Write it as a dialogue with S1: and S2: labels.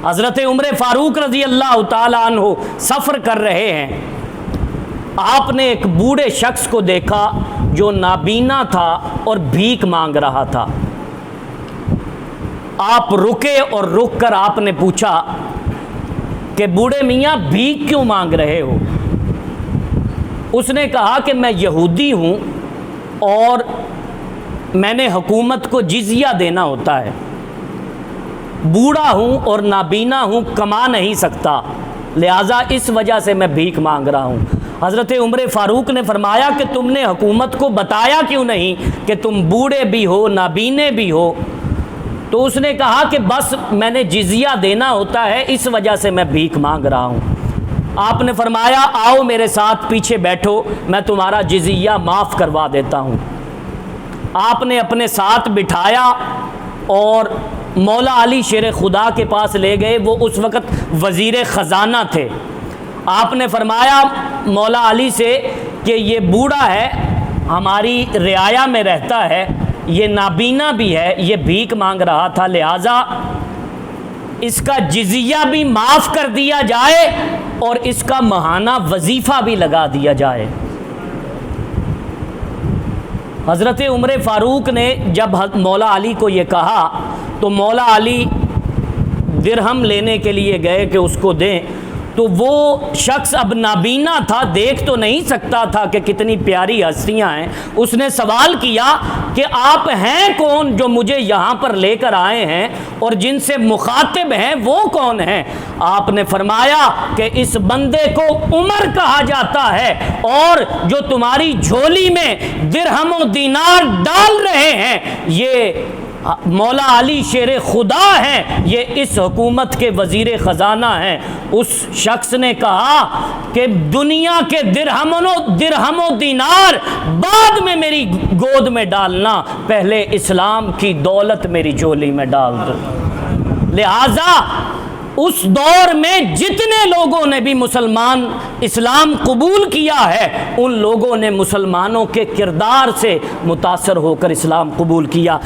S1: حضرت عمر فاروق رضی اللہ تعالیٰ عنہ سفر کر رہے ہیں، آپ نے ایک بوڑھے شخص کو دیکھا جو نابینا تھا اور بھیک مانگ رہا تھا۔ آپ رکے اور رک کر آپ نے پوچھا کہ بوڑھے میاں بھیک کیوں مانگ رہے ہو؟ اس نے کہا کہ میں یہودی ہوں اور میں نے حکومت کو جزیہ دینا ہوتا ہے، بوڑھا ہوں اور نابینا ہوں، کما نہیں سکتا، لہٰذا اس وجہ سے میں بھیک مانگ رہا ہوں۔ حضرت عمر فاروق نے فرمایا کہ تم نے حکومت کو بتایا کیوں نہیں کہ تم بوڑھے بھی ہو نابینے بھی ہو؟ تو اس نے کہا کہ بس میں نے جزیہ دینا ہوتا ہے، اس وجہ سے میں بھیک مانگ رہا ہوں۔ آپ نے فرمایا آؤ میرے ساتھ پیچھے بیٹھو، میں تمہارا جزیہ معاف کروا دیتا ہوں۔ آپ نے اپنے ساتھ بٹھایا اور مولا علی شیر خدا کے پاس لے گئے، وہ اس وقت وزیر خزانہ تھے۔ آپ نے فرمایا مولا علی سے کہ یہ بوڑھا ہے، ہماری رعایا میں رہتا ہے، یہ نابینا بھی ہے، یہ بھیک مانگ رہا تھا، لہٰذا اس کا جزیہ بھی معاف کر دیا جائے اور اس کا ماہانہ وظیفہ بھی لگا دیا جائے۔ حضرت عمر فاروق نے جب مولا علی کو یہ کہا تو مولا علی درہم لینے کے لیے گئے کہ اس کو دیں، تو وہ شخص اب نابینا تھا، دیکھ تو نہیں سکتا تھا کہ کتنی پیاری ہستیاں ہیں۔ اس نے سوال کیا کہ آپ ہیں کون جو مجھے یہاں پر لے کر آئے ہیں اور جن سے مخاطب ہیں وہ کون ہیں؟ آپ نے فرمایا کہ اس بندے کو عمر کہا جاتا ہے، اور جو تمہاری جھولی میں درہم و دینار ڈال رہے ہیں یہ مولا علی شیر خدا ہیں، یہ اس حکومت کے وزیر خزانہ ہیں۔ اس شخص نے کہا کہ دنیا کے درہم و دینار بعد میں میری گود میں ڈالنا، پہلے اسلام کی دولت میری جھولی میں ڈال دو۔ لہذا اس دور میں جتنے لوگوں نے بھی اسلام قبول کیا ہے، ان لوگوں نے مسلمانوں کے کردار سے متاثر ہو کر اسلام قبول کیا۔